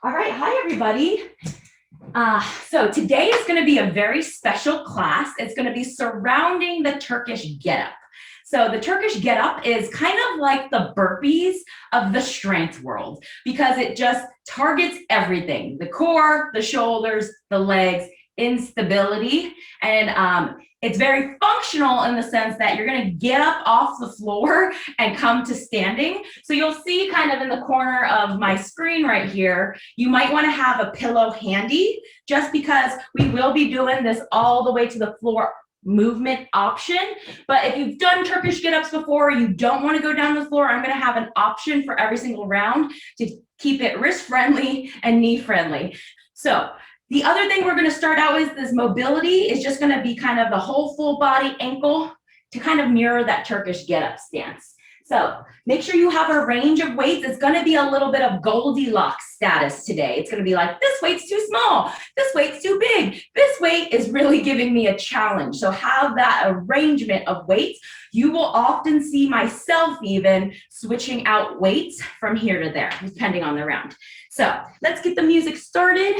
All right, hi everybody. So today is going to be a very special class. It's going to be surrounding the Turkish Get Up. So the Turkish Get Up is kind of like the burpees of the strength world because it just targets everything, the core, the shoulders, the legs, instability, and it's very functional in the sense that you're going to get up off the floor and come to standing. So you'll see kind of in the corner of my screen right here, you might want to have a pillow handy just because we will be doing this all the way to the floor movement option. But if you've done Turkish get-ups before, you don't want to go down the floor, I'm going to have an option for every single round to keep it wrist friendly and knee friendly. So the other thing we're going to start out with is mobility is just going to be kind of the whole full body ankle to kind of mirror that Turkish get-up stance. So make sure you have a range of weights. It's going to be a little bit of Goldilocks status today. It's going to be like, this weight's too small. This weight's too big. This weight is really giving me a challenge. So have that arrangement of weights. You will often see myself even switching out weights from here to there, depending on the round. So let's get the music started.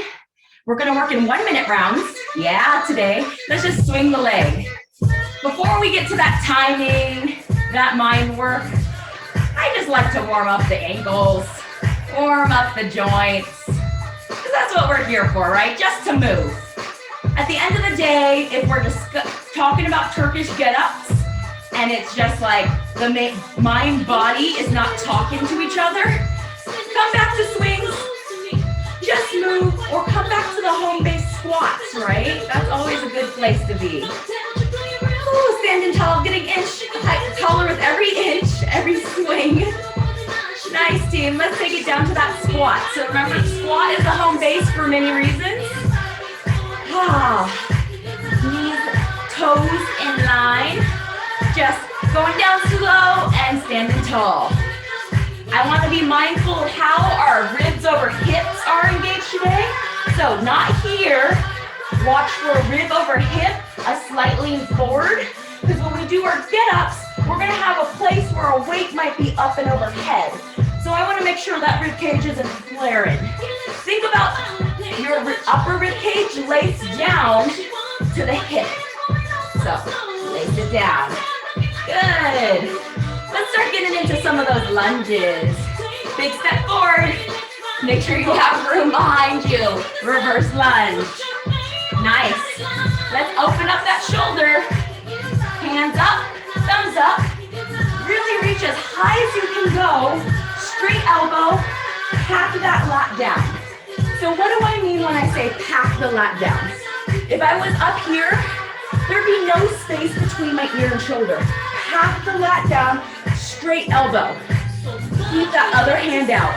We're going to work in 1 minute rounds. Yeah, today. Let's just swing the leg. Before we get to that timing, that mind work, I just like to warm up the ankles, warm up the joints, because that's what we're here for, right? Just to move. At the end of the day, if we're just talking about Turkish get-ups, and it's just like the mind-body is not talking to each other, come back to swings, just move, or come back to the home-based squats, right? That's always a good place to be. Ooh, standing tall, getting taller with every inch, every swing. Nice, team. Let's take it down to that squat. So remember, squat is the home base for many reasons. Knees, toes in line. Just going down slow and standing tall. I want to be mindful of how our ribs over hips are engaged today. So not here. Watch for a rib over hip, a slight lean forward. Because when we do our get-ups, we're going to have a place where a weight might be up and overhead. So I want to make sure that rib cage isn't flaring. Think about your upper rib cage lace down to the hip. So lace it down. Good. Let's start getting into some of those lunges. Big step forward. Make sure you have room behind you. Reverse lunge. Nice. Let's open up that shoulder. Hands up, thumbs up. Really reach as high as you can go. Straight elbow. Pack that lat down. So what do I mean when I say pack the lat down? If I was up here, there'd be no space between my ear and shoulder. Pack the lat down. Straight elbow. Keep that other hand out.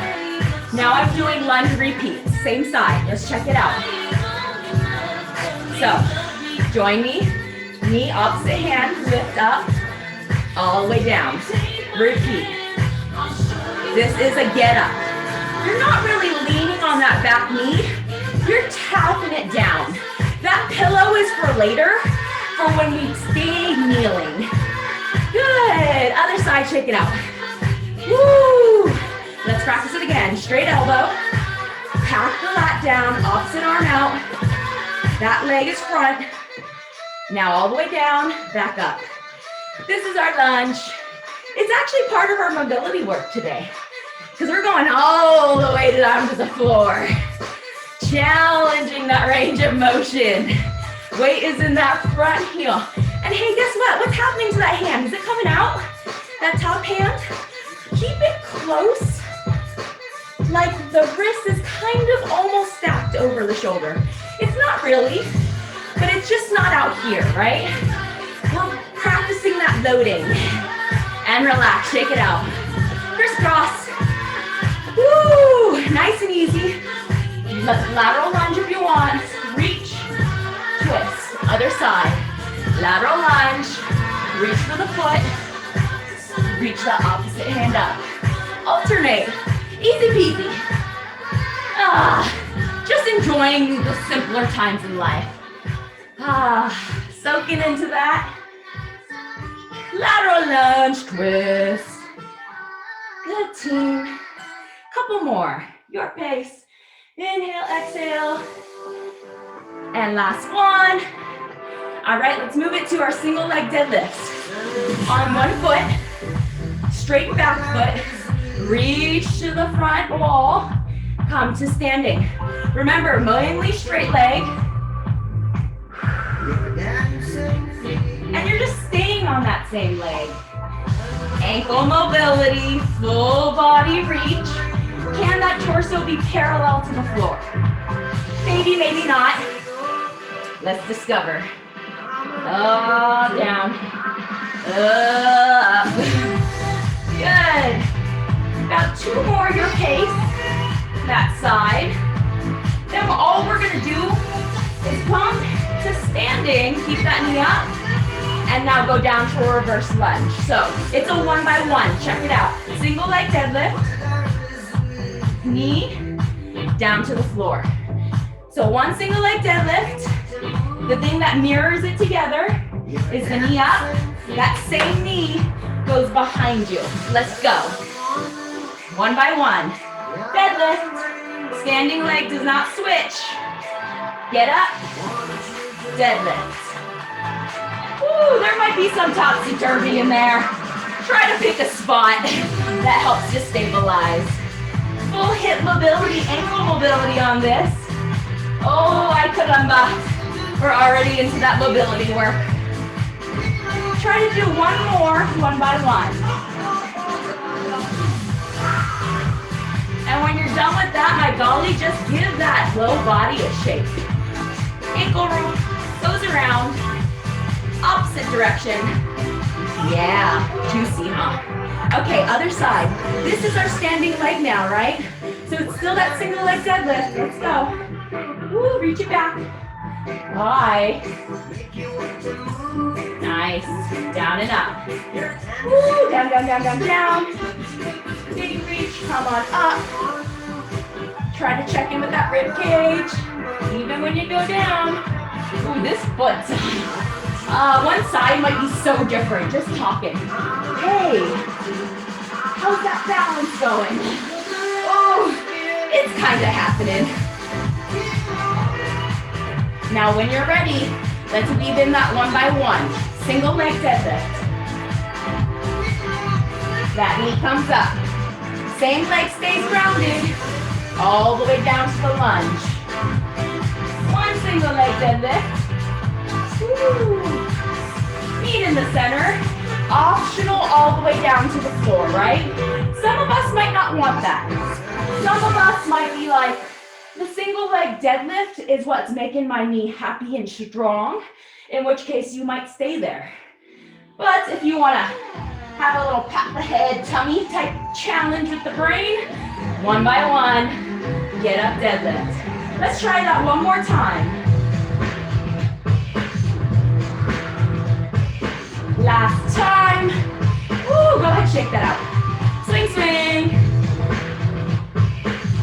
Now I'm doing lunge repeats. Same side. Let's check it out. So, join me. Knee, opposite hand, lift up. All the way down. Repeat. This is a get up. You're not really leaning on that back knee. You're tapping it down. That pillow is for later, for when we stay kneeling. Good. Other side, shake it out. Woo. Let's practice it again. Straight elbow. Pack the lat down. Opposite arm out. That leg is front. Now all the way down. Back up. This is our lunge. It's actually part of our mobility work today because we're going all the way down to the floor. Challenging that range of motion. Weight is in that front heel. And hey, guess what? What's happening to that hand? Is it coming out? That top hand? Keep it close. Like the wrist is kind of almost stacked over the shoulder. It's not really, but it's just not out here, right? We're practicing that loading. And relax, shake it out. Crisscross. Woo! Nice and easy. Lateral lunge if you want. Reach, twist. Other side. Lateral lunge, reach for the foot, reach the opposite hand up. Alternate, easy peasy. Just enjoying the simpler times in life. Soaking into that. Lateral lunge, twist. Good, team. Couple more, your pace. Inhale, exhale. And last one. All right, let's move it to our single leg deadlifts. On one foot, straight back foot, reach to the front wall, come to standing. Remember, mainly straight leg. And you're just staying on that same leg. Ankle mobility, full body reach. Can that torso be parallel to the floor? Maybe, maybe not. Let's discover. Down. Up. Good. About 2 more your pace. That side. Then all we're gonna do is come to standing. Keep that knee up. And now go down to a reverse lunge. So it's a 1 by 1. Check it out. Single leg deadlift. Knee down to the floor. So one single leg deadlift. The thing that mirrors it together is the knee up. That same knee goes behind you. Let's go. 1 by 1. Deadlift. Standing leg does not switch. Get up. Deadlift. Ooh, there might be some topsy-turvy in there. Try to pick a spot that helps you stabilize. Full hip mobility, ankle mobility on this. Oh, I could we're already into that mobility work. Try to do one more, 1 by 1. And when you're done with that, my golly, just give that low body a shake. Ankle root goes around, opposite direction. Yeah, juicy, huh? Okay, other side. This is our standing leg now, right? So it's still that single leg deadlift. Let's go. Woo, reach it back. Bye. Nice. Down and up. Woo, down, down, down, down, down. Big reach, come on up. Try to check in with that rib cage, even when you go down. Ooh, this foot. One side might be so different, just talking. Hey, how's that balance going? Oh, it's kind of happening. Now when you're ready, let's weave in that 1 by 1. Single leg deadlift. That knee comes up. Same leg stays grounded. All the way down to the lunge. 1 single leg deadlift. Woo. Feet in the center. Optional all the way down to the floor, right? Some of us might not want that. Some of us might be like, the single leg deadlift is what's making my knee happy and strong, in which case you might stay there. But if you want to have a little pat the head, tummy type challenge with the brain, 1 by 1, get up deadlift. Let's try that one more time. Last time. Woo, go ahead, shake that out. Swing, swing.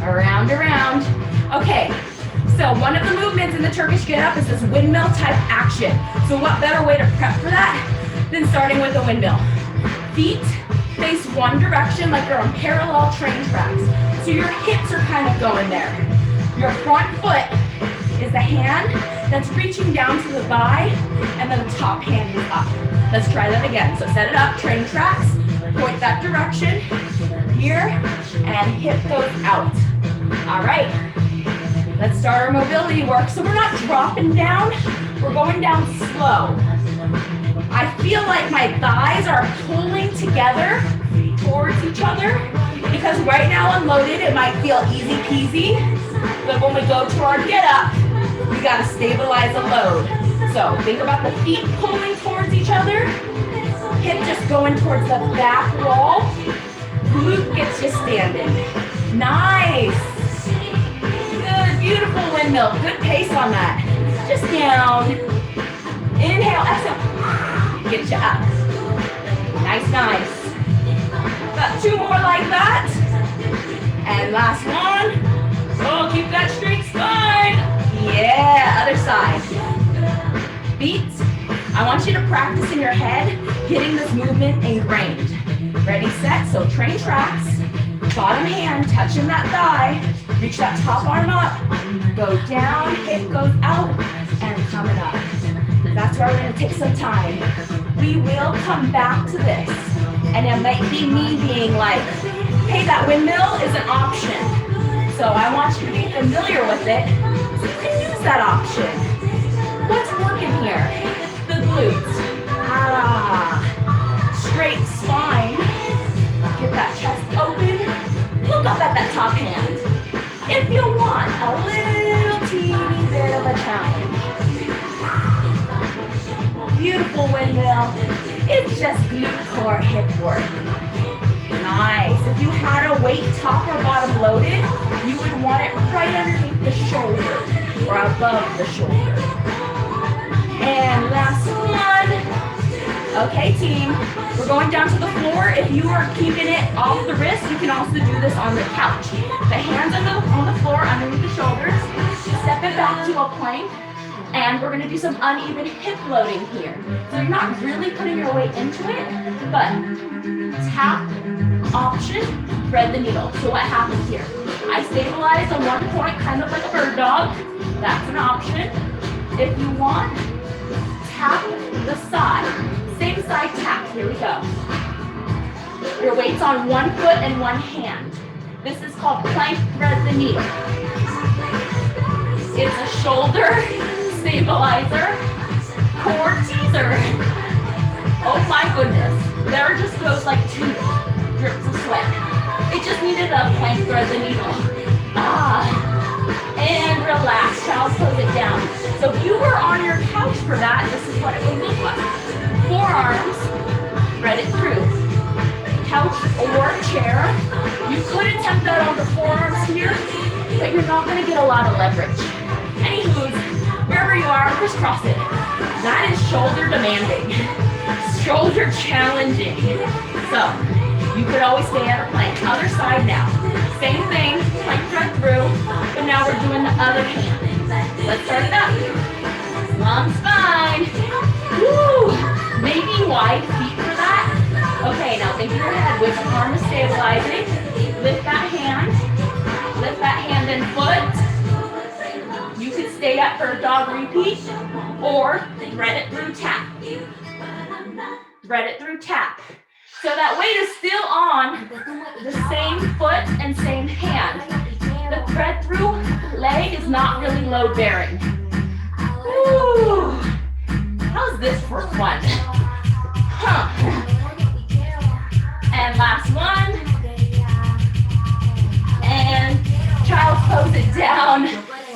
Around, around. Okay, so one of the movements in the Turkish Get Up is this windmill type action. So what better way to prep for that than starting with a windmill? Feet face one direction like you're on parallel train tracks. So your hips are kind of going there. Your front foot is the hand that's reaching down to the thigh, and then the top hand is up. Let's try that again. So set it up, train tracks, point that direction, here, and hip goes out. All right, let's start our mobility work. So we're not dropping down, we're going down slow. I feel like my thighs are pulling together towards each other, because right now unloaded, it might feel easy peasy, but when we go to our get up, we gotta stabilize the load. So think about the feet pulling towards each other, hip just going towards the back wall, glute gets you standing. Nice. Good, beautiful windmill, good pace on that. Just down, inhale, exhale, get you up. Nice, nice. Got 2 more like that. And last one. Oh, keep that straight spine. Yeah, other side. Feet. I want you to practice in your head getting this movement ingrained. Ready, set, so train tracks. Bottom hand touching that thigh. Reach that top arm up, go down, hip goes out, and coming up. That's where we're gonna take some time. We will come back to this. And it might be me being like, hey, that windmill is an option. So I want you to be familiar with it. So you can use that option. What's working here? The glutes. Straight spine. Get that chest open. Look up at that top hand. If you want a little teeny bit of a challenge. Beautiful windmill. It's just glute core hip work. Nice. If you had a weight top or bottom loaded, you would want it right underneath the shoulder or above the shoulder. And last one. Okay, team. We're going down to the floor. If you are keeping it off the wrist, you can also do this on the couch. The hands on the floor underneath the shoulders. Step it back to a plank. And we're gonna do some uneven hip loading here. So you're not really putting your weight into it, but tap, option, thread the needle. So what happens here? I stabilize on one point, kind of like a bird dog. That's an option. If you want, tap the side. Same side tap, here we go. Your weight's on one foot and one hand. This is called plank thread the needle. It's a shoulder stabilizer, core teaser. Oh my goodness. There just goes like 2 drips of sweat. It just needed a plank thread the needle. And relax, child's pose it down. So if you were on your couch for that, this is what it would look like. Forearms, thread it through. Couch or chair. You could attempt that on the forearms here, but you're not gonna get a lot of leverage. Anywho, wherever you are, crisscross it. That is shoulder demanding, shoulder challenging. So you could always stay at a plank. Other side now. Same thing, plank thread through, but now we're doing the other hand. Let's start it up. Long spine. Woo! Maybe wide feet for that. Okay, now think in your head, which arm is stabilizing? Lift that hand and foot. You could stay at bird dog repeat, or thread it through tap. Thread it through tap. So that weight is still on the same foot and same hand. The thread through leg is not really load bearing. Ooh, how's this for fun? And last one. And child's pose it down,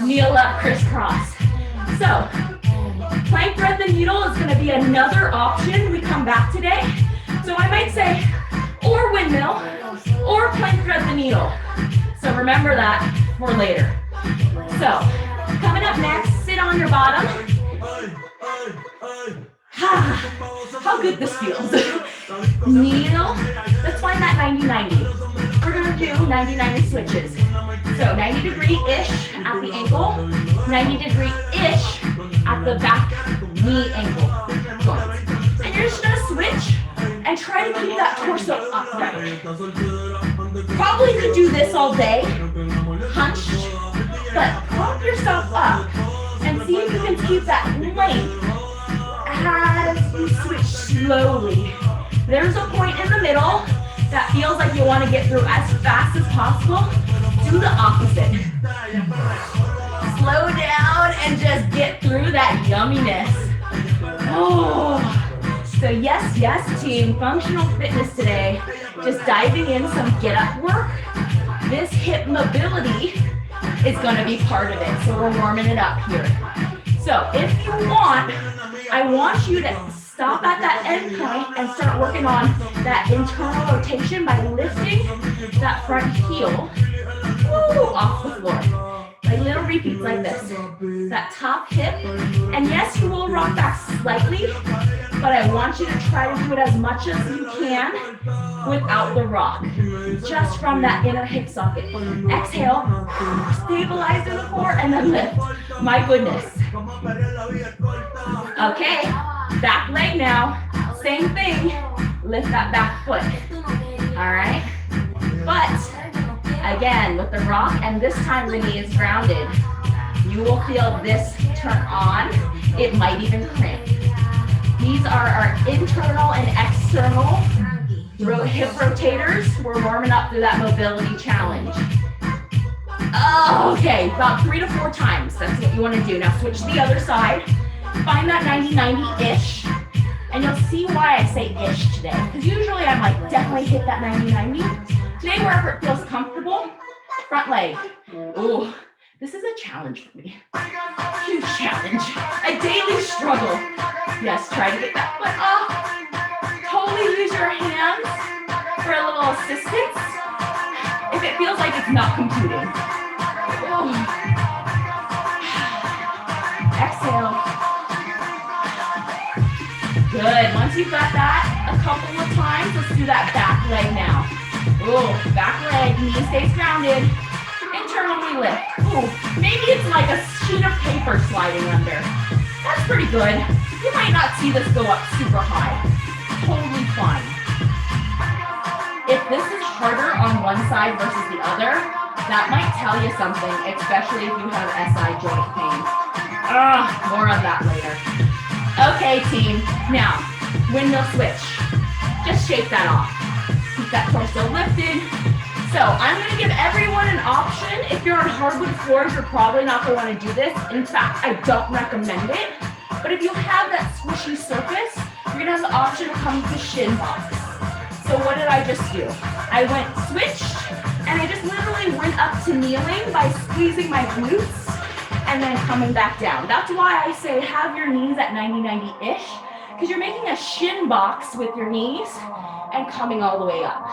kneel up, crisscross. So, plank thread the needle is gonna be another option we come back today. So I might say, or windmill, or plank thread the needle. So remember that for later. So, coming up next, sit on your bottom. How good this feels. Kneel, let's find that 90-90. We're gonna do 90-90 switches. So 90-degree-ish at the ankle, 90-degree-ish at the back knee ankle joint. And you're just gonna switch and try to keep that torso upright. Probably could do this all day, hunched, but prop yourself up and see if you can keep that length as you switch slowly. There's a point in the middle that feels like you want to get through as fast as possible. Do the opposite. Slow down and just get through that yumminess. Oh, so yes, team, functional fitness today. Just diving in some get up work. This hip mobility is going to be part of it. So we're warming it up here. So if you want, I want you to stop at that end point and start working on that internal rotation by lifting that front heel off the floor. Like little repeats like this. That top hip. And yes, you will rock back slightly, but I want you to try to do it as much as you can without the rock. Just from that inner hip socket. Exhale, stabilize in the core, and then lift. My goodness. Okay, back leg now. Same thing. Lift that back foot. All right? But Again, with the rock, and this time the knee is grounded. You will feel this turn on. It might even cramp. These are our internal and external hip rotators. We're warming up through that mobility challenge. Okay, about 3 to 4 times. That's what you want to do. Now switch to the other side. Find that 90-90-ish. And you'll see why I say ish today. Because usually I'm like, definitely hit that 90-90. Today, wherever it feels comfortable, front leg. Ooh, this is a challenge for me. Huge challenge. A daily struggle. Yes, try to get that foot off. Totally use your hands for a little assistance if it feels like it's not computing. Ooh. Exhale. Good. Once you've got that a couple of times, let's do that back leg now. Ooh, back leg, knee stays grounded. Internally lift. Ooh, maybe it's like a sheet of paper sliding under. That's pretty good. You might not see this go up super high. Totally fine. If this is harder on one side versus the other, that might tell you something, especially if you have SI joint pain. More on that later. Okay, team. Now, windmill switch. Just shake that off. Keep that torso lifted. So I'm going to give everyone an option. If you're on hardwood floors, you're probably not going to want to do this. In fact, I don't recommend it. But if you have that squishy surface, you're going to have the option to come to shin box. So what did I just do? I went switched, and I just literally went up to kneeling by squeezing my glutes and then coming back down. That's why I say have your knees at 90-90-ish, because you're making a shin box with your knees and coming all the way up.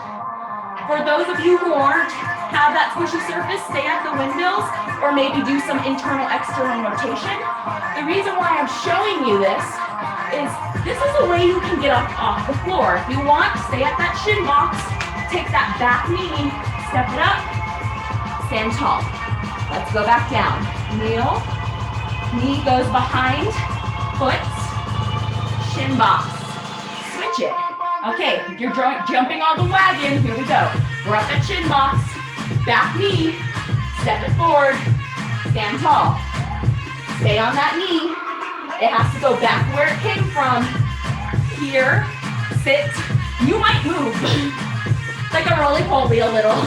For those of you who aren't, have that squishy surface, stay at the windmills, or maybe do some internal, external rotation. The reason why I'm showing you this is a way you can get up off the floor. If you want, stay at that shin box, take that back knee, step it up, stand tall. Let's go back down. Kneel, knee goes behind, foot, shin box. Switch it. Okay, you're jumping on the wagon. Here we go. We're up at shin box, back knee, step it forward, stand tall. Stay on that knee. It has to go back where it came from. Here, sit. You might move. Like a roly-poly a little.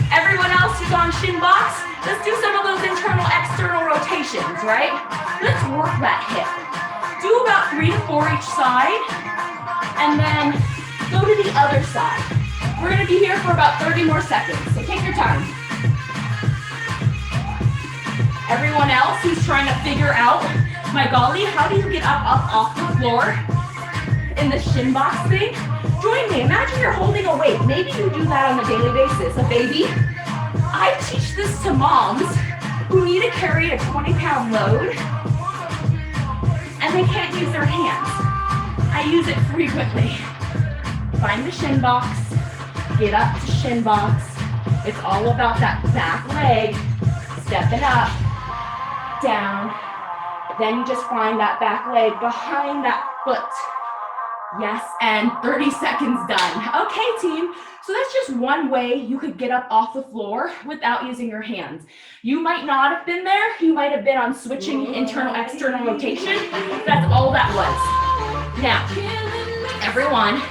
Everyone else who's on shin box, let's do some of those internal, external rotations, right? Let's work that hip. Do about 3 to 4 each side, and then go to the other side. We're gonna be here for about 30 more seconds, so take your time. Everyone else who's trying to figure out, my golly, how do you get up off the floor in the shin box thing? Join me. Imagine you're holding a weight. Maybe you do that on a daily basis. A baby. I teach this to moms who need to carry a 20-pound load and they can't use their hands. I use it frequently. Find the shin box. Get up to shin box. It's all about that back leg. Step it up, down. Then you just find that back leg behind that foot. Yes, and 30 seconds done. Okay, team. So that's just one way you could get up off the floor without using your hands. You might not have been there. You might have been on switching internal, external rotation. That's all that was. Now, everyone,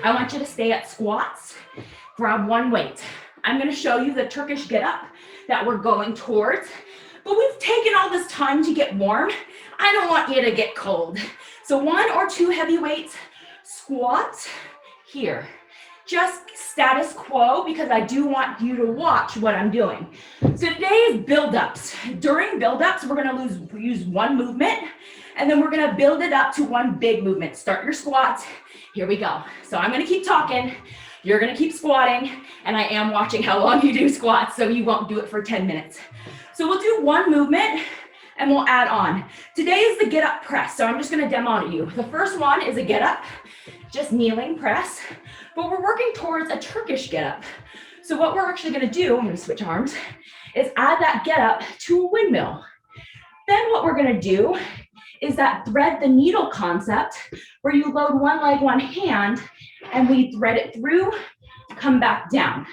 I want you to stay at squats. Grab one weight. I'm going to show you the Turkish Get Up that we're going towards. But we've taken all this time to get warm. I don't want you to get cold. So 1 or 2 heavy weights, squat here. Just status quo, because I do want you to watch what I'm doing. So today is build-ups. During build-ups, we're gonna use one movement, and then we're gonna build it up to one big movement. Start your squats. Here we go. So I'm gonna keep talking. You're gonna keep squatting, and I am watching how long you do squats, so you won't do it for 10 minutes. So we'll do one movement, and we'll add on. Today is the get up press, so I'm just gonna demo to you. The first one is a get up, just kneeling press, but we're working towards a Turkish get up. So what we're actually gonna do, I'm gonna switch arms, is add that get up to a windmill. Then what we're gonna do is that thread the needle concept, where you load one leg, one hand, and we thread it through, come back down.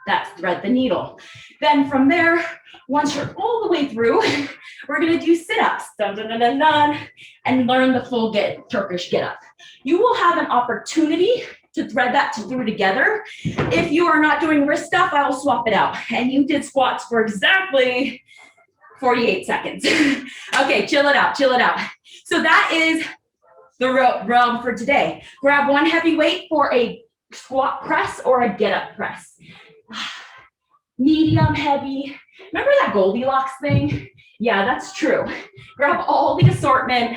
That's thread the needle. Then from there, once you're all the way through, we're gonna do sit-ups, dun, dun, dun, dun, dun, and learn the full Turkish get up. You will have an opportunity to thread that through together. If you are not doing wrist stuff, I will swap it out. And you did squats for exactly 48 seconds. Okay, chill it out, chill it out. So that is the realm for today. Grab one heavy weight for a squat press or a get up press. Medium, heavy. Remember that Goldilocks thing? Yeah, that's true. Grab all the assortment.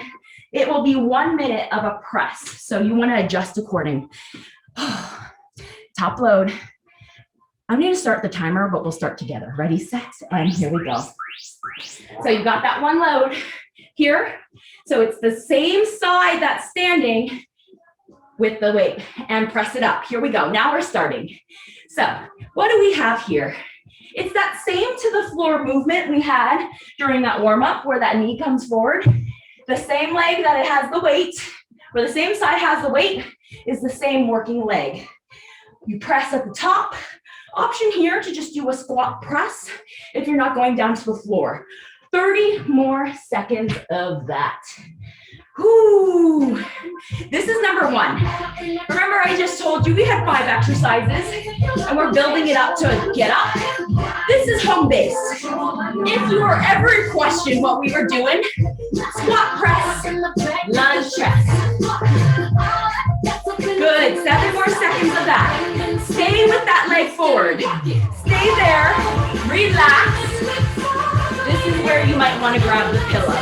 It will be 1 minute of a press. So you want to adjust according. Top load. I'm going to start the timer, but we'll start together. Ready, set, and here we go. So you got that one load here. So it's the same side that's standing with the weight and press it up. Here we go. Now we're starting. So what do we have here? It's that same to the floor movement we had during that warm up where that knee comes forward. The same leg that it has the weight, where the same side has the weight, is the same working leg. You press at the top. Option here to just do a squat press if you're not going down to the floor. 30 more seconds of that. Ooh, this is number 1. Remember I just told you we had 5 exercises and we're building it up to a get up. This is home base. If you were ever in question what we were doing, squat press, lunge chest. Good, 7 more seconds of that. Stay with that leg forward. Stay there, relax. This is where you might want to grab the pillow.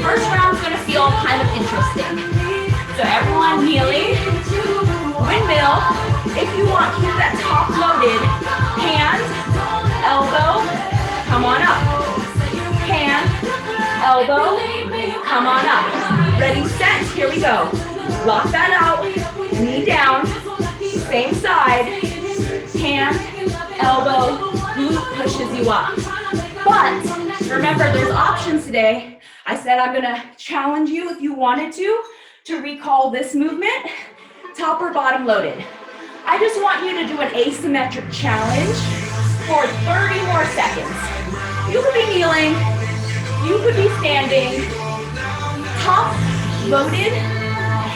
First round's gonna feel kind of interesting. So everyone kneeling, windmill. If you want, keep that top loaded. Hand, elbow, come on up. Hand, elbow, come on up. Ready, set, here we go. Lock that out, knee down, same side. Hand, elbow, glute pushes you up. But remember, there's options today. I said I'm gonna challenge you if you wanted to recall this movement, top or bottom loaded. I just want you to do an asymmetric challenge for 30 more seconds. You could be kneeling, you could be standing, top loaded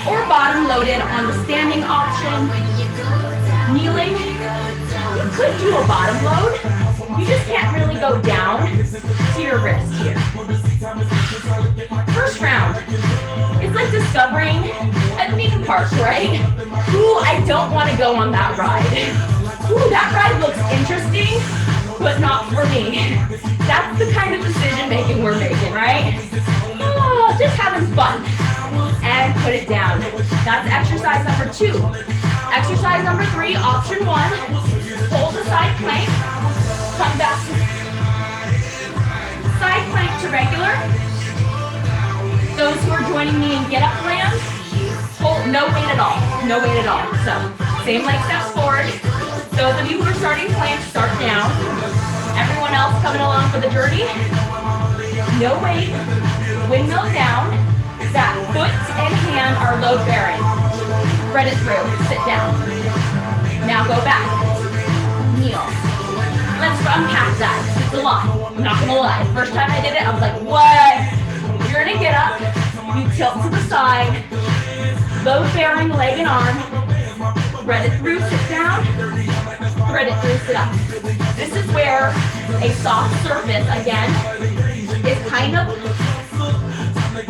or bottom loaded on the standing option. Kneeling, you could do a bottom load. You just can't really go down to your wrist here. First round, it's like discovering a theme park, right? Ooh, I don't want to go on that ride. Ooh, that ride looks interesting, but not for me. That's the kind of decision making we're making, right? Oh, just having fun. And put it down. That's exercise number 2. Exercise number 3, option 1, hold the side plank, come back to side plank to regular. Those who are joining me in get up land, hold no weight at all, no weight at all. So same leg steps forward. Those of you who are starting plank, start down. Everyone else coming along for the journey, no weight, windmill down. That foot and hand are load bearing. Spread it through, sit down. Now go back, kneel. Let's unpack that, it's a lot, I'm not gonna lie. First time I did it, I was like, what? You're gonna get up, you tilt to the side, load bearing leg and arm, thread it through, sit down, thread it through, sit up. This is where a soft surface, again, is kind of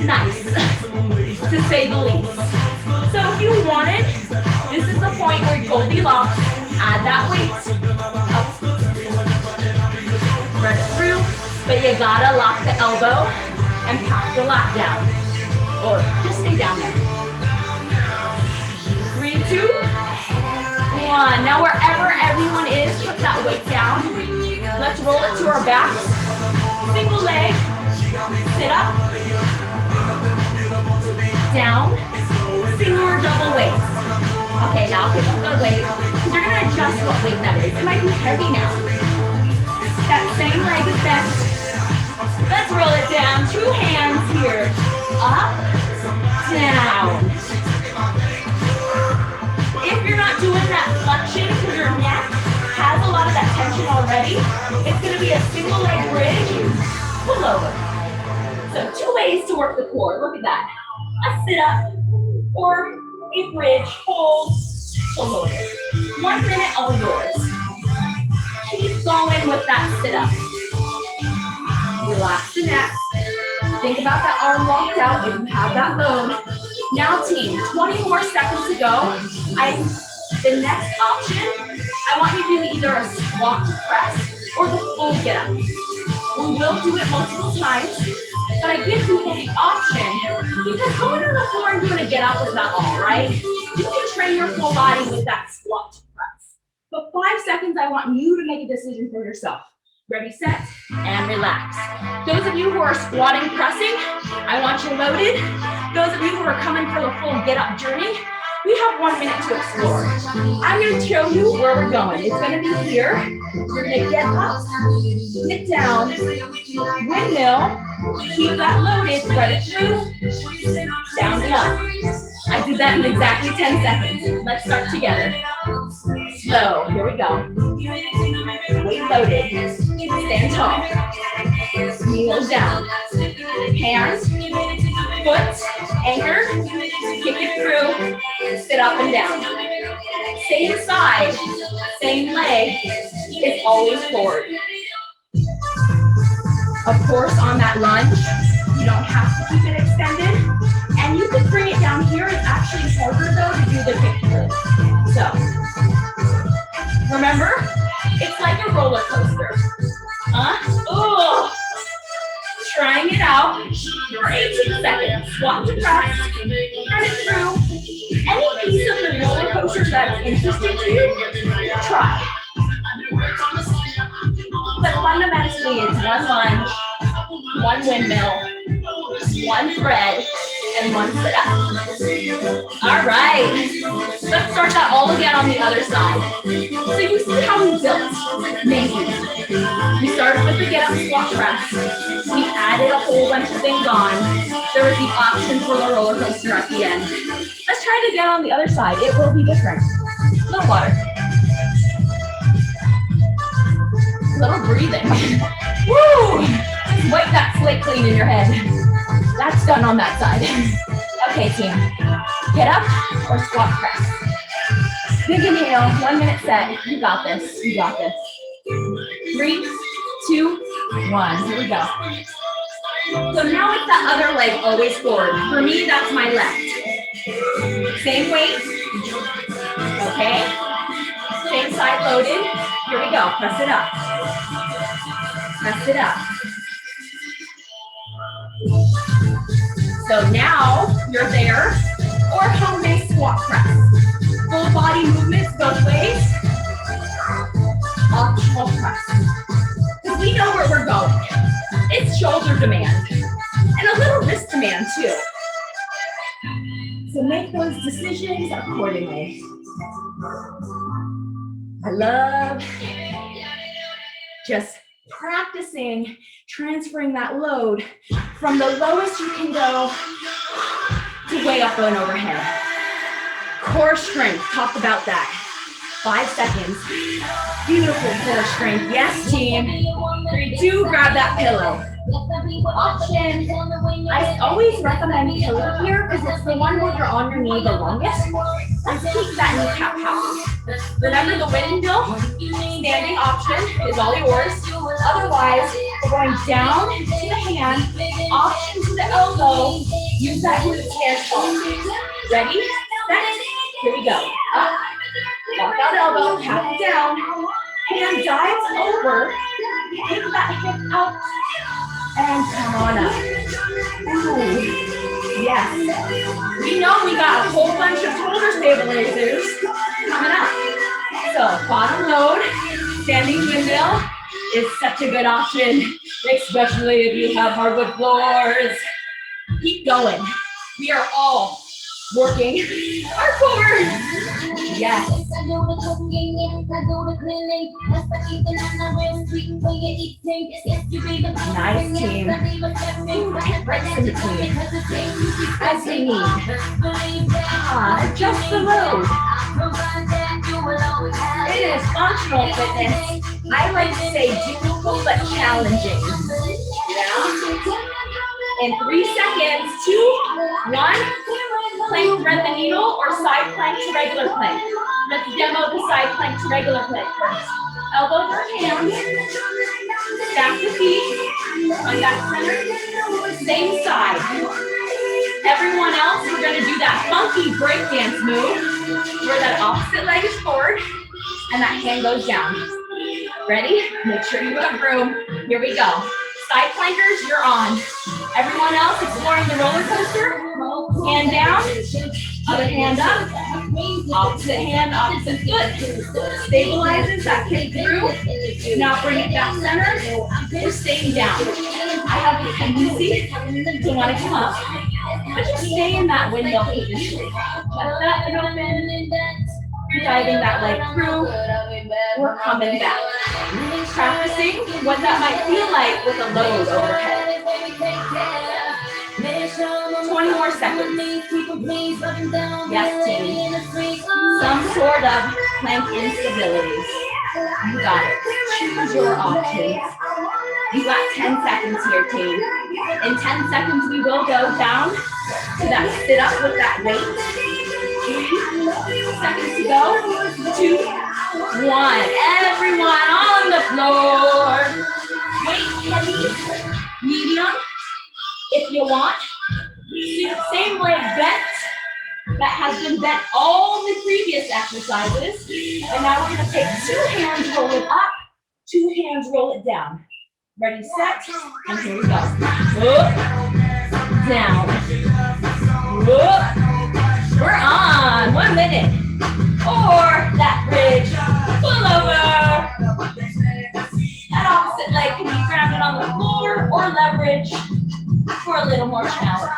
nice, to say the least. So if you wanted, this is the point where Goldilocks, add that weight, up, thread it through, but you gotta lock the elbow and pack the lat down, or just stay down there. 3, 2, 1. Now wherever everyone is, put that weight down. Let's roll it to our backs. Single leg, sit up, down, single or double weights. Okay, now pick up the weight. You're gonna adjust what weight that is. It might be heavy now. That same leg is bent. Let's roll it down. 2 hands here. Up, down. If you're not doing that flexion because your neck has a Ready? It's going to be a single leg bridge, pull over. So 2 ways to work the core. Look at that. A sit-up or a bridge, hold, pull over. 1 minute, all yours. Keep going with that sit-up. Relax the neck. Think about that arm locked out if you have that load. Now team, 20 more seconds to go. The next option, I want you to do either a squat press or the full get up. We will do it multiple times, but I give people the option because going on the floor and doing a get up is not all, right? You can train your full body with that squat press. But 5 seconds, I want you to make a decision for yourself. Ready, set, and relax. Those of you who are squatting, pressing, I want you loaded. Those of you who are coming for the full get up journey, we have 1 minute to explore. I'm going to show you where we're going. It's going to be here. You're going to get up, get down, windmill, keep that loaded, thread it through, down and up. I did that in exactly 10 seconds. Let's start together. Slow, here we go. Weight loaded, stand tall, kneel down, hands, foot, anchor, kick it through, sit up and down. Same side, same leg, is always forward. Of course, on that lunge, you don't have to keep it extended, and you can bring it down here. It's actually harder though to do the kick through. So, remember, it's like a roller coaster. Trying it out for 18 seconds. Squat to press, turn it through. Any piece of the roller coaster that's interesting to you, try. But fundamentally, it's 1 lunge, 1 windmill, 1 thread, and 1 sit-up. All right, let's start that all again on the other side. So you see how we built. Amazing. We started with the get-up squat press. We added a whole bunch of things on. There was the option for the roller coaster at the end. Let's try it again on the other side. It will be different. A little water. A little breathing. Woo! Wipe that slate clean in your head. That's done on that side. Okay, team. Get up or squat press. Big inhale, 1 minute set. You got this. You got this. 3, 2, 1. Here we go. So now it's that other leg always forward. For me, that's my left. Same weight. Okay. Same side loaded. Here we go. Press it up. Press it up. So now you're there, or home-based squat press. Full body movements both ways. Optional press. Because we know where we're going. It's shoulder demand and a little wrist demand too. So make those decisions accordingly. I love just practicing transferring that load from the lowest you can go to way up and overhead. Core strength, talked about that. 5 seconds. Beautiful core strength. Yes, team. 3, 2, grab that pillow. Option. I always recommend pillow here because it's the one where you're on your knee the longest. Let's keep that kneecap happy. Remember the windmill? Standing option is all yours. Otherwise, we're going down to the hand, option to the elbow. Use that glute stand tall. Ready? Set. Here we go. Up. Walk out elbow, tap it down. Hand dives over. Take that hip out. And come on up. Ooh. Yes. We know we got a whole bunch of shoulder stabilizers coming up. So bottom load, standing windmill is such a good option, especially if you have hardwood floors. Keep going. We are all working our core. Yes. Nice team. Right in between. As we need. Adjust the load. It is functional fitness. I like to say doable but challenging. Yeah. In 3 seconds, 2, 1, plank, thread the needle, or side plank to regular plank. Let's demo the side plank to regular plank first. Elbows or hands, stack the feet, on back center, same side. Everyone else, we're gonna do that funky breakdance move, where that opposite leg is forward, and that hand goes down. Ready? Make sure you have room. Here we go. Side plankers, you're on. Everyone else exploring the roller coaster. Hand down, other hand up, opposite hand, opposite foot. Stabilizes that kick through. Now bring it back center. We're staying down. I have a tendency to want to come up, but just stay in that windmill position. Let that thing open. Driving that leg through. We're coming back. Practicing what that might feel like with a load overhead. 20 more seconds. Yes, team. Some sort of plank instabilities. You got it. Choose your options. You got 10 seconds here, team. In 10 seconds, we will go down to that sit up with that weight. 3 seconds to go. 2, 1. Everyone on the floor. Weight heavy, medium, if you want. Same leg bent that has been bent all the previous exercises. And now we're going to take 2 hands, roll it up, 2 hands, roll it down. Ready, set, and here we go. Up, down. Up. We're on. 1 minute. Or that bridge, pull over. That opposite leg can be grounded on the floor or leverage for a little more challenge.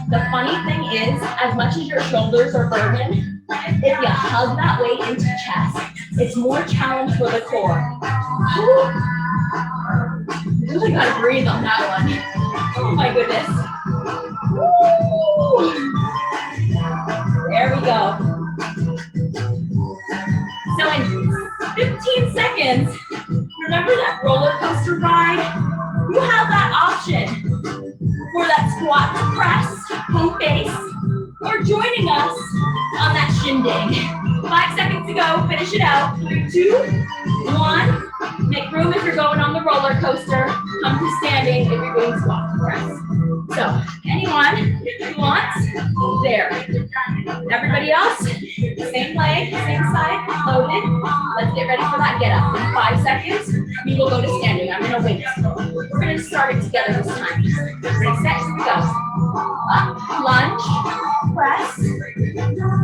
The funny thing is, as much as your shoulders are burdened, if you hug that weight into chest, it's more challenge for the core. You really gotta breathe on that one. Oh my goodness. There we go. So in 15 seconds, remember that roller coaster ride? You have that option for that squat to press, move face, or joining us on that shindig. 5 seconds to go, finish it out. 3, 2, 1. Make room if you're going on the roller coaster. Come to standing if you're doing squat to press. So, anyone who wants, there. Everybody else, same leg, same side, loaded. Let's get ready for that get up. In 5 seconds, we will go to standing. I'm gonna wait. We're gonna start it together this time. Ready, set, here we go. Up, lunge, press.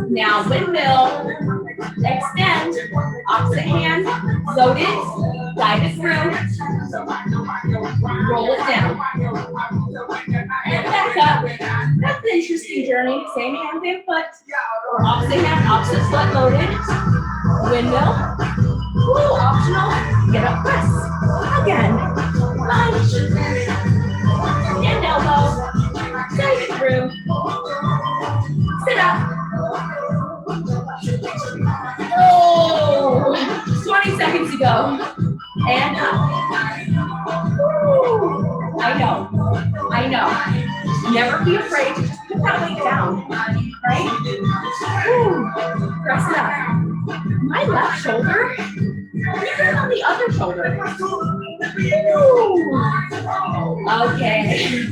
Now windmill, extend, opposite hand, loaded, guide it through, roll it down. And back up. That's an interesting journey. Same hand, same foot. Opposite hand, opposite foot loaded. Windmill. Ooh, optional. Get up, press. Again. Lunge. And elbow. Guide it through. Sit up. Oh, 20 seconds to go. And up. Ooh, I know. Never be afraid to just put that weight down, right? Ooh, press it up. My left shoulder, even on the other shoulder. Ooh. Okay.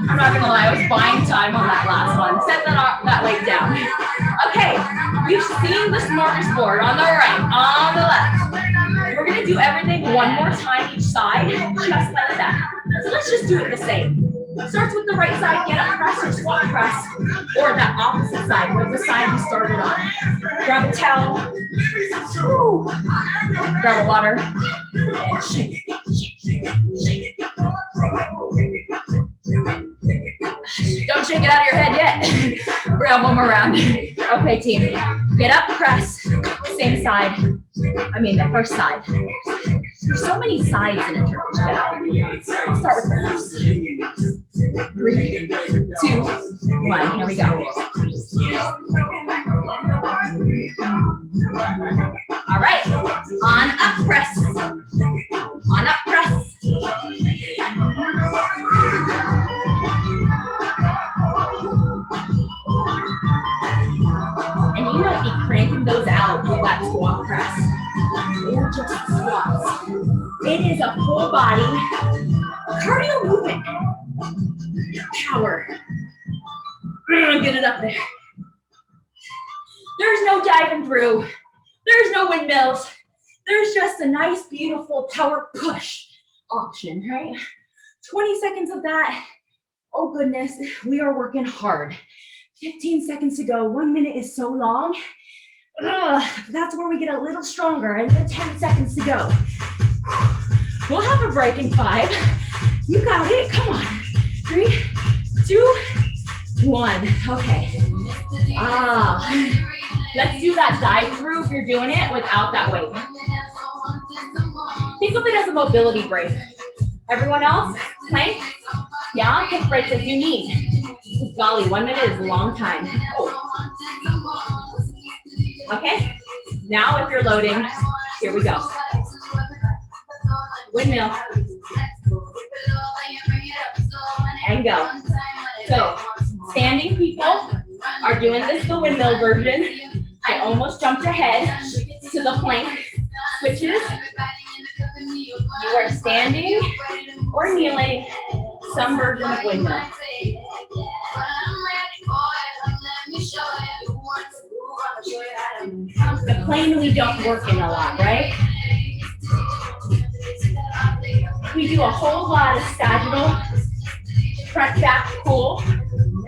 I'm not gonna lie, I was buying time on that last one. Set that weight down. Okay, we've seen the smorgasbord on the right, on the left. We're gonna do everything one more time each side, just like that. So let's just do it the same. Starts with the right side, get up press or squat press, or that opposite side, with the side you started on. Grab a towel, woo. Grab a water, and shake it. Don't shake it out of your head yet. Grab one more round. Okay, team. Get up, press. Same side. I mean, the first side. There's so many sides in a Turkish Get Up. I'll start with the first. 3, 2, 1. Here we go. All right, on up press. On up press. And you might be cranking those out with that squat press. Or just squats. It is a full body cardio movement. Power. Get it up there. There's no diving through. There's no windmills. There's just a nice, beautiful power push option, right? 20 seconds of that. Oh goodness, we are working hard. 15 seconds to go. 1 minute is so long. That's where we get a little stronger. And then 10 seconds to go. We'll have a break in 5. You got it. Come on. 3, 2, 1. Okay. Let's do that dive through if you're doing it without that weight. Think of it as a mobility break. Everyone else, plank? Yeah, take breaks as you need. Golly, 1 minute is a long time. Okay, now if you're loading, here we go. Windmill. And go. So, standing people are doing this the windmill version. I almost jumped ahead to the plank switches. You are standing or kneeling, some version of windmill. The plane we don't work in a lot, right? We do a whole lot of sagittal, front back pull.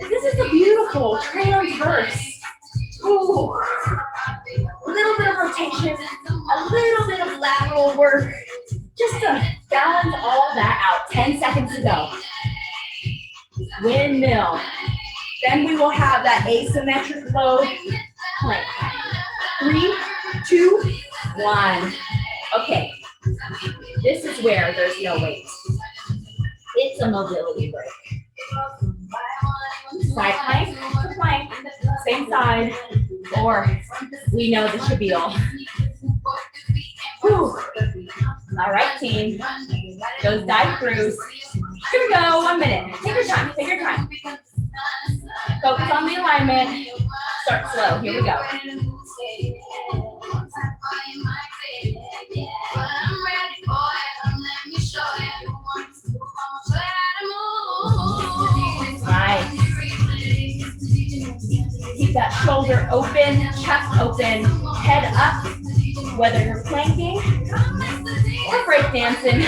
This is a beautiful transverse. Ooh. A little bit of rotation, a little bit of lateral work, just to balance all that out. 10 seconds to go. Windmill. Then we will have that asymmetric load plank. 3, 2, 1. Okay. This is where there's no weight. It's a mobility break. Side plank to plank, same side, or we know the shabille. Whew. All right, team. Those dive throughs. Here we go, 1 minute. Take your time, take your time. Focus on the alignment. Start slow, here we go. Nice. Keep that shoulder open, chest open, head up, whether you're planking or break dancing.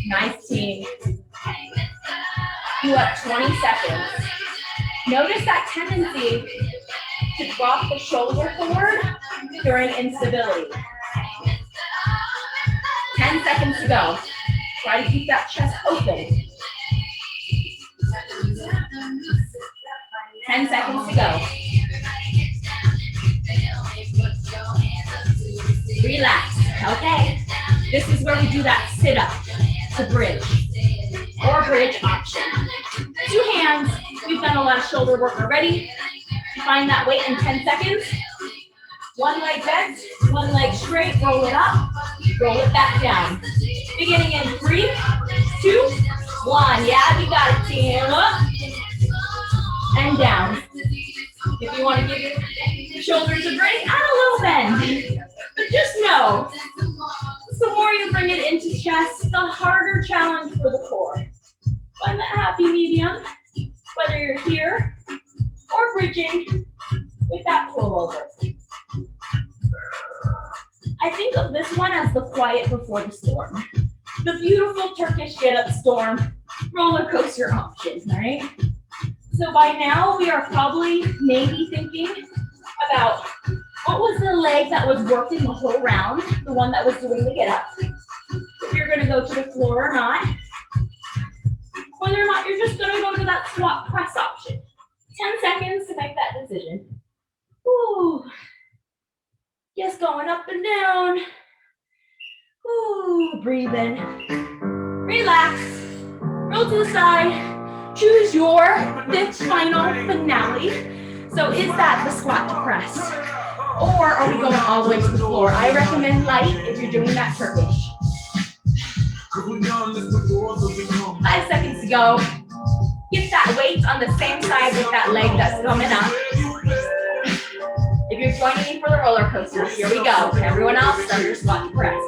Nice, team. Do up 20 seconds. Notice that tendency to drop the shoulder forward during instability. 10 seconds to go. Try to keep that chest open. 10 seconds to go. Relax. Okay. This is where we do that sit up to bridge or bridge option. 2 hands. We've done a lot of shoulder work already. Find that weight in 10 seconds. 1 leg bent, 1 leg straight. Roll it up. Roll it back down. Beginning in 3, 2, 1. Yeah, you got it, team. Up and down. If you want to give your shoulders a break, add a little bend. But just know, the more you bring it into chest, the harder challenge for the core. Find that happy medium, whether you're here or bridging with that pullover. I think of this one as the quiet before the storm. The beautiful Turkish get-up storm roller coaster option, right? So by now we are probably maybe thinking about what was the leg that was working the whole round, the one that was doing the get-up. If you're gonna go to the floor or not. Whether or not you're just gonna go to that squat press option. 10 seconds to make that decision. Ooh. Just going up and down. Ooh, breathe in. Relax. Roll to the side. Choose your fifth final finale. So is that the squat to press? Or are we going all the way to the floor? I recommend light if you're doing that Turkish. 5 seconds to go. Get that weight on the same side with that leg that's coming up. If you're joining me for the roller coaster, here we go. Everyone else, start your squat to press.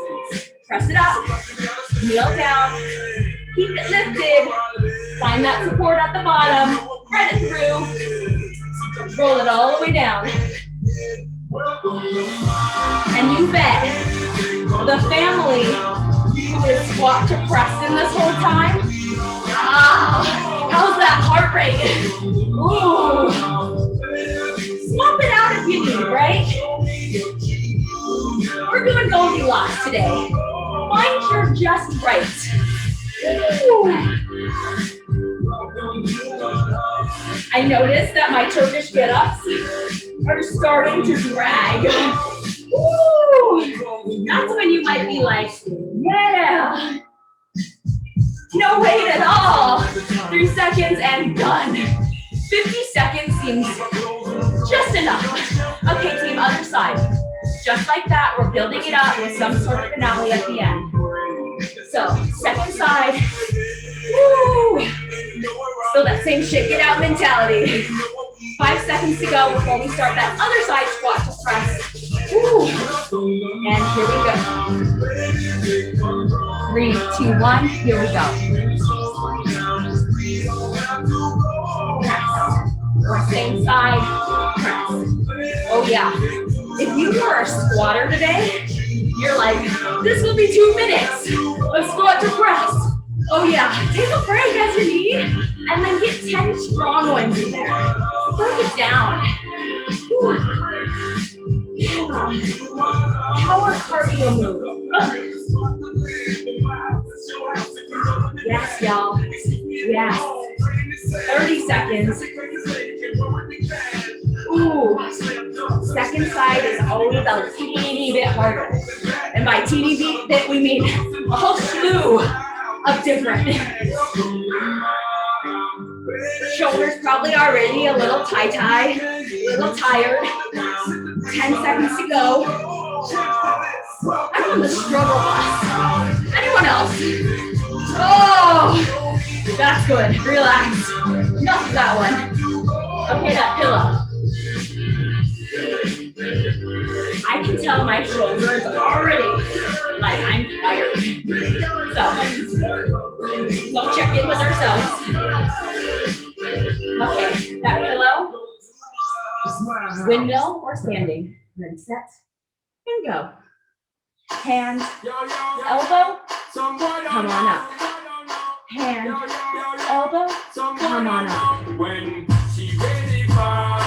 Press it up, kneel down, keep it lifted. Find that support at the bottom, thread it through, roll it all the way down. And you bet the family who is squat to pressing this whole time, how's that heart rate? Ooh. Swap it out if you need, right? We're doing Goldilocks today. Find your just right. Ooh. I noticed that my Turkish get-ups are starting to drag. Ooh. That's when you might be like, yeah. No weight at all. 3 seconds and done. 50 seconds seems just enough. Okay, team, other side. Just like that, we're building it up with some sort of finale at the end. So, second side. Woo! Still that same shake it out mentality. 5 seconds to go before we start that other side squat to press. Woo! And here we go. 3, 2, 1, here we go. Or same side, press. Oh yeah. If you were a squatter today, you're like, this will be 2 minutes of squat to press. Oh yeah, take a break as you need, and then get 10 strong ones in there. Break it down. Power cardio move. Yes, y'all. Yes. 30 seconds. Ooh. Second side is always a teeny bit harder. And by teeny bit, we mean a whole slew of different. Shoulders probably already a little tie-tie, a little tired. 10 seconds to go. I'm on the struggle bus. Anyone else? Oh, that's good. Relax. Enough of that one. Okay, that pillow. I can tell my shoulders already like I'm tired. So, let's check in with ourselves. Okay, that pillow. Windmill or standing. Ready, set, and go. Hand, elbow, come on up. Hand, elbow, come on up. When she ready for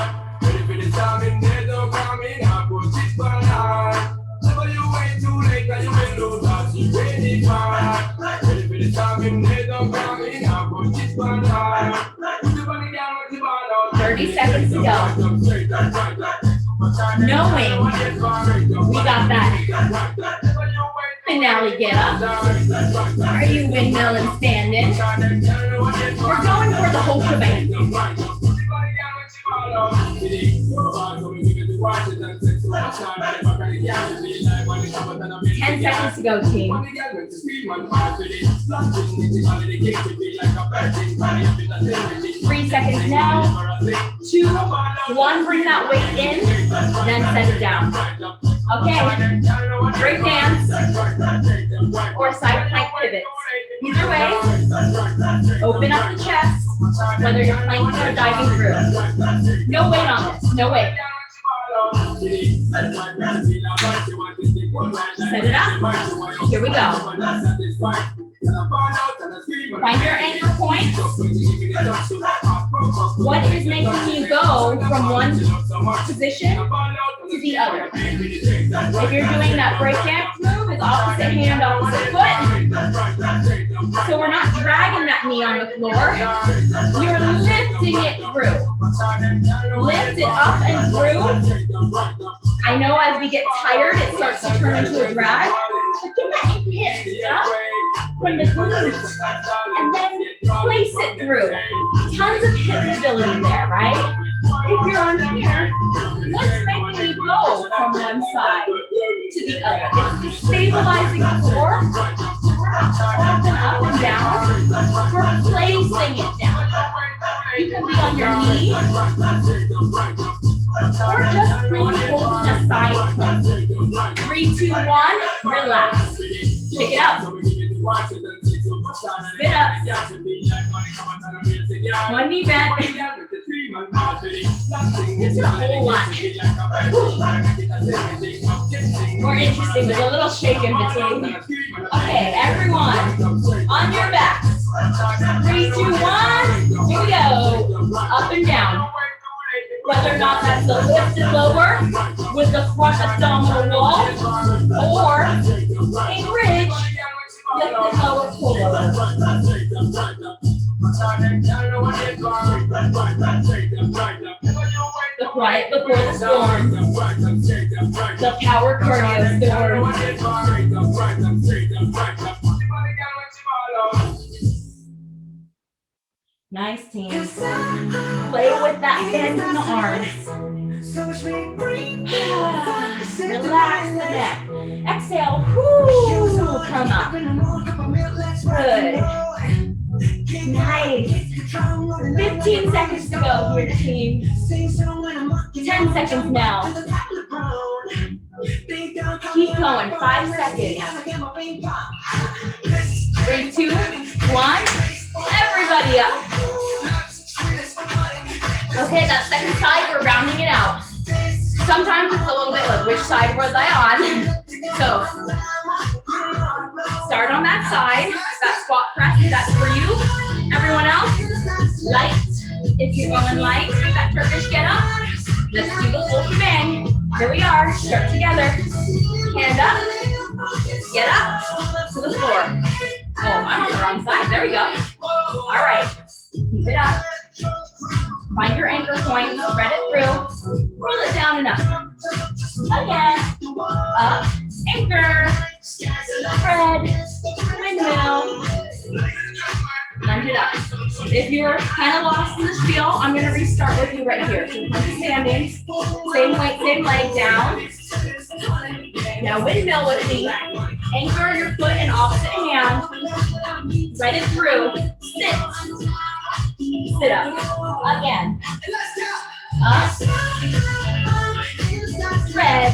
the time in there, don't come in, I put it for her. Never you wait too late, cause you will know that she ready for the time in there, don't come in, I put it for her. 30 seconds to go. Knowing we got that finale get up. Are you windmill and standing? We're going for the whole shebang. 10 seconds to go, team. 3 seconds now. 2, 1, bring that weight in, then set it down. Okay, break dance or side plank pivots. Either way, open up the chest, whether you're planking or diving through. No weight on this, no weight. Set it up. Here we go. Find your anchor point. What is making you go from one position to the other? If you're doing that breakdance move, it's opposite hand, opposite foot. So we're not dragging that knee on the floor. You're lifting it through. Lift it up and through. I know as we get tired, it starts to turn into a drag. Connect hips up from the glutes and then place it through. Tons of hip mobility there, right? If you're on here, let's make me go from one side to the other. It's stabilizing the core. Open up and down. We're placing it down. You can be on your knee or just really holding a side plank. 3, 2, 1, relax. Pick it up. Spit up. One knee bent. It's a whole lot. More interesting, there's a little shake in between. Okay, everyone, on your backs. 3, 2, 1, here we go. Up and down. Whether or not that's the lifted lower with the front abdominal wall or a bridge, lifted lower, pull over. The quiet before the storm. The power cardio storm. Nice, team. Play with that bend in the arms. Relax the neck. Exhale. Woo. Come up. Good. Nice. 15 seconds to go here, team. 10 seconds now. Keep going. 5 seconds. 3, 2, 1. Everybody up. Okay, that second side, we're rounding it out. Sometimes it's a little bit like, which side was I on? So, start on that side. That squat press, that's for you. Everyone else, light. If you're going light, that Turkish get up. Let's do the full shebang. Here we are, start together. Hand up, get up to the floor. Oh, I'm on the wrong side. There we go. All right. Keep it up. Find your anchor point. Spread it through. Roll it down and up. Again. Up. Anchor. Spread. Windmill. Lunge it up. If you're kind of lost in the spiel, I'm going to restart with you right here. So standing. Same weight, same leg down. Now windmill with me. Anchor your foot in opposite hand. Spread it through. Sit. Sit up. Again. Up. Spread.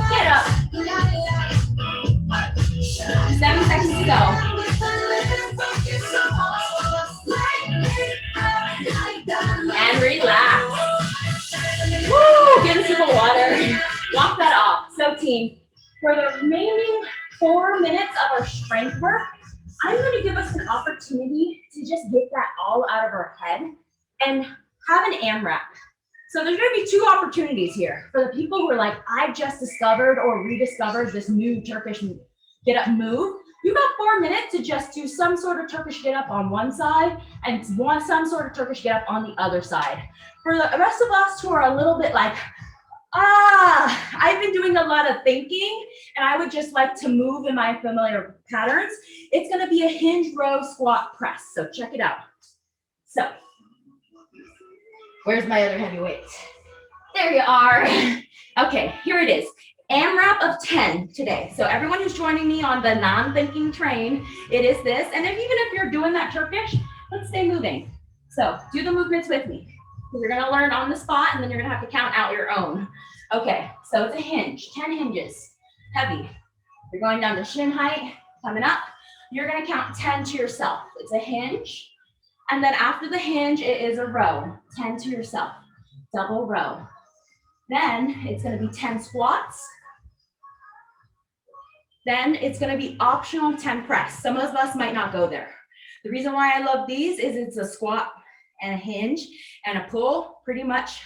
Get up. 7 seconds to go. And relax. Woo! Get a sip of water. Walk that off. So team, for the remaining 4 minutes of our strength work, I'm going to give us an opportunity to just get that all out of our head and have an AMRAP. So there's going to be 2 opportunities here. For the people who are like, I just discovered or rediscovered this new Turkish get up move, you got 4 minutes to just do some sort of Turkish get up on one side and some sort of Turkish get up on the other side. For the rest of us who are a little bit like, I've been doing a lot of thinking and I would just like to move in my familiar patterns, it's going to be a hinge row squat press. So check it out. So where's my other heavy weights? There you are. Okay, here it is. AMRAP of 10 today. So everyone who's joining me on the non-thinking train, it is this. And even if you're doing that Turkish, let's stay moving. So do the movements with me. You're going to learn on the spot and then you're going to have to count out your own. Okay, so it's a hinge, 10 hinges, heavy. You're going down to shin height, coming up. You're going to count 10 to yourself. It's a hinge. And then after the hinge, it is a row, 10 to yourself, double row. Then it's going to be 10 squats. Then it's going to be optional 10 press. Some of us might not go there. The reason why I love these is it's a squat and a hinge and a pull, pretty much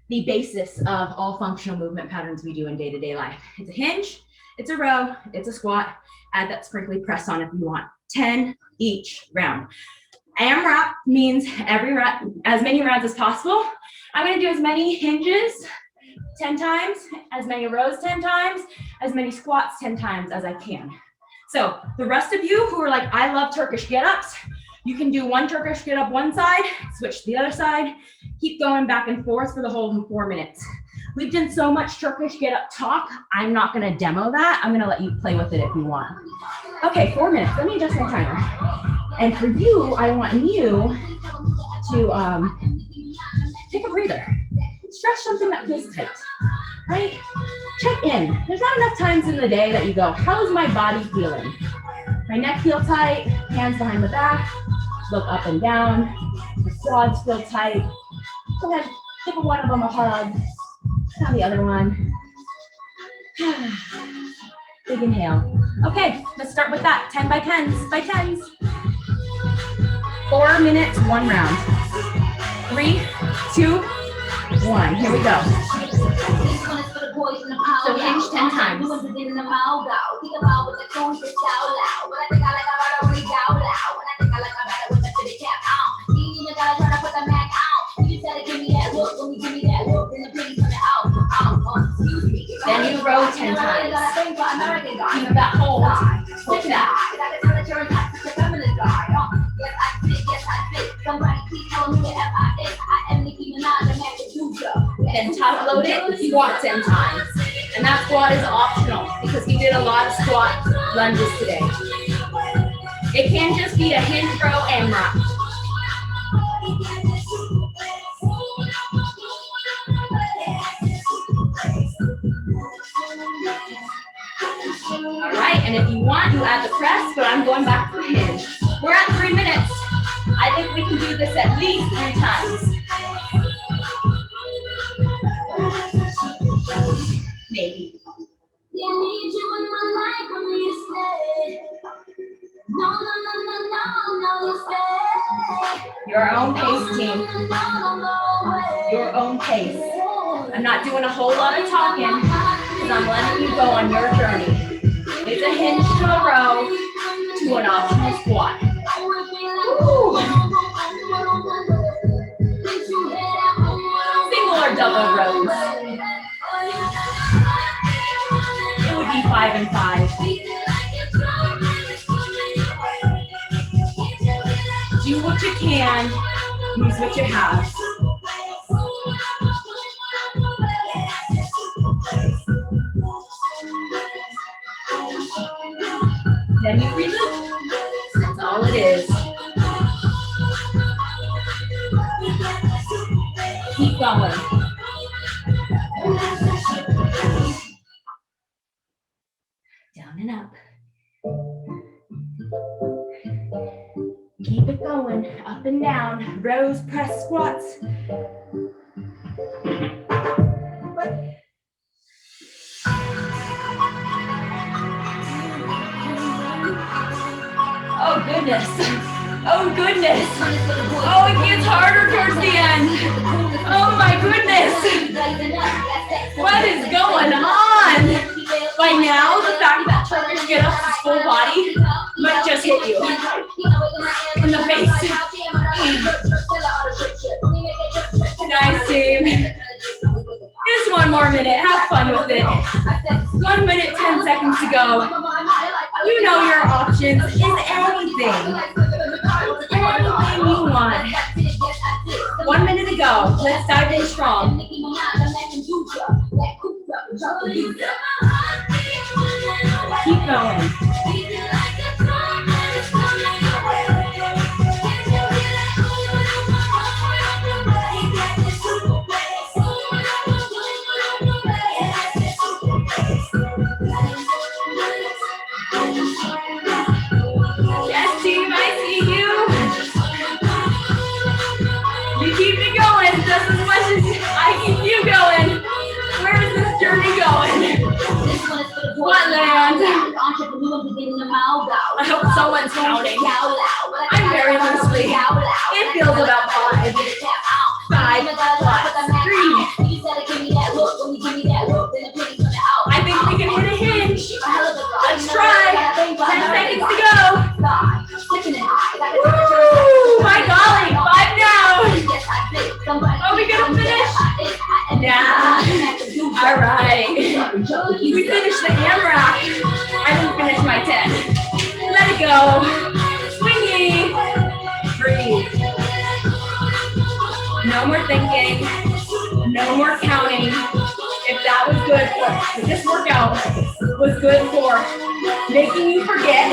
the basis of all functional movement patterns we do in day-to-day life. It's a hinge, it's a row, it's a squat. Add that sprinkly press on if you want. 10 each round. AMRAP means every round, as many rounds as possible. I'm going to do as many hinges, 10 times, as many rows 10 times, as many squats 10 times as I can. So the rest of you who are like, I love Turkish get-ups, you can do one Turkish get-up one side, switch to the other side, keep going back and forth for the whole 4 minutes. We've done so much Turkish get-up talk, I'm not gonna demo that. I'm gonna let you play with it if you want. Okay, 4 minutes, let me adjust my timer. And for you, I want you to take a breather. Stretch something that feels tight, right? Check in. There's not enough times in the day that you go, how's my body feeling? My neck feel tight, hands behind the back, look up and down, the quads feel tight. Go ahead, give one of them a hug, try the other one. Big inhale. Okay, let's start with that, 10 by 10s, by 10s. 4 minutes, 1 round. 3, 2, 1, here we go. So hinge 10 times. Then you row 10 times. Keep that hold. Hold that. Then top load it, squat 10 times. And that squat is optional because we did a lot of squat lunges today. It can just be a hinge row and rock. All right, and if you want, you add the press, but I'm going back to the hinge. We're at 3 minutes. I think we can do this at least 3 times. Maybe. Your own pace, team. Your own pace. I'm not doing a whole lot of talking because I'm letting you go on your journey. It's a hinge to a row to an optional squat. Ooh. Single or double rows. It would be 5 and 5. Do what you can, use what you have. Then you reloop. That's all it is. Keep going. Down and up. Keep it going, up and down, rows, press, squats. Oh goodness, oh goodness. Oh, it gets harder towards the end. Oh my goodness. What is going on? By now, the fact that Turkish Get Up is full body might just hit you in the face. Nice, team. Just 1 more minute. Have fun with it. 1 minute, 10 seconds to go. You know your options is anything. Anything you want. 1 minute to go. Let's dive in strong. Keep going. Yes, team, I see you. You keep me going just as much as I keep you going. Where is this journey going? All right. We finished the AMRAP. I didn't finish my 10. Let it go. Swingy. Breathe. No more thinking. No more counting. If that was good for this workout was good for making you forget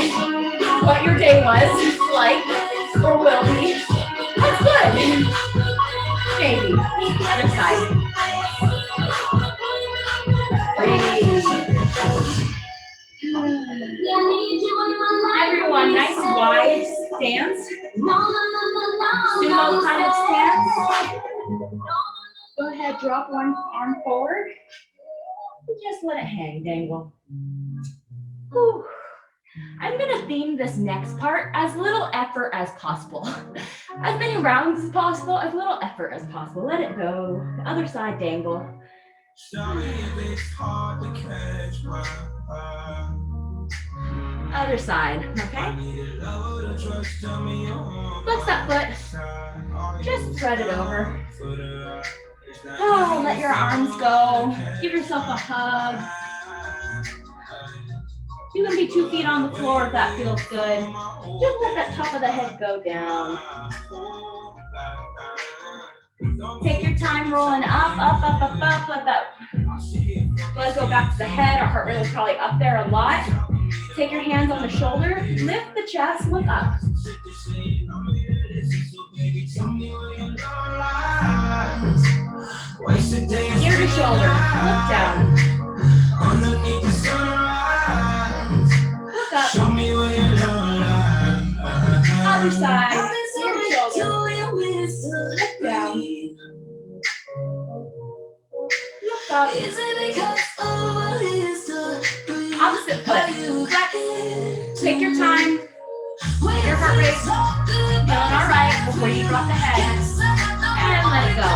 what your day was like or will be, that's good. Maybe. Other side. Everyone, nice wide stance. Sumo kind of stance. Go ahead, drop one arm forward. Just let it hang, dangle. Whew. I'm gonna theme this next part as little effort as possible. As many rounds as possible, as little effort as possible. Let it go. The other side, dangle. Other side, okay? Flex that foot. Just spread it over. Oh, let your arms go. Give yourself a hug. You can be 2 feet on the floor if that feels good. Just let that top of the head go down. Take your time rolling up, up, up, up, up. Let that blood go back to the head. Our heart rate is probably up there a lot. Take your hands on the shoulder. Lift the chest, look up. Ear to shoulder, look down. Look up. Other side, ear to shoulder. Look down. Look up. Opposite foot. Flex. Take your time. Your heart rate feeling all right before you drop the head. And let it go.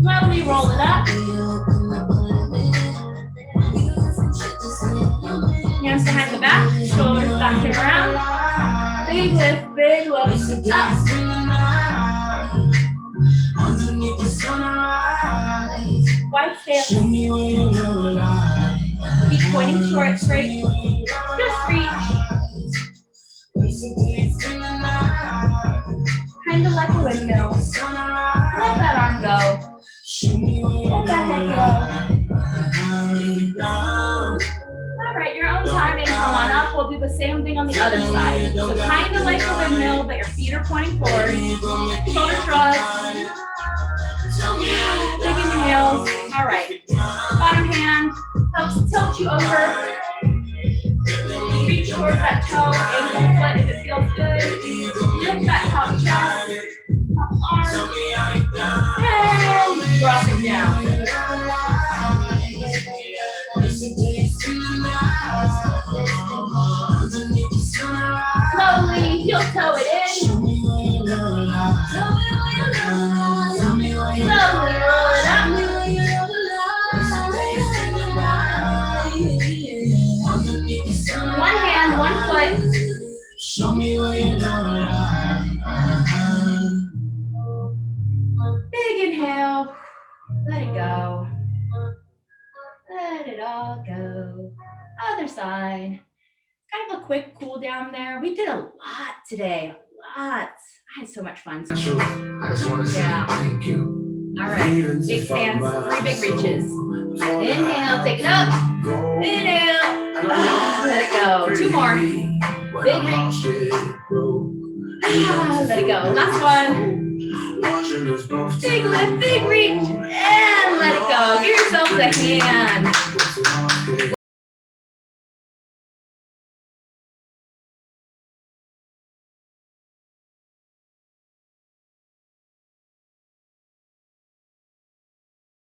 Slowly roll it up. Hands behind the back, shoulders back and around. Big lift, big lift. Up. Wide stance. Feet pointing short, straight. Just reach. Kind of like a windmill. Let that arm go. Let that head go. All right, your own timing. Come on up. We'll do the same thing on the other side. So kind of like a windmill, but your feet are pointing forward. Shoulder shrugs. Big inhales. All right. Bottom hand helps tilt you over. Reach towards that toe, ankle, foot if it feels good. Lift that top chest, top arm, and drop it down. Slowly, heel toe it in. Slowly roll it up. One hand, one foot. Show me what you know. Big inhale. Let it go. Let it all go. Other side. Kind of a quick cool down there. We did a lot today. Lots. I had so much fun. I just want to say thank you. All right. Big stands. 3 big reaches. Inhale. Take it up. Inhale. Let it go. 2 more. Big reach. Let it go. Last one. Big lift, big reach. And let it go. Give yourselves a hand.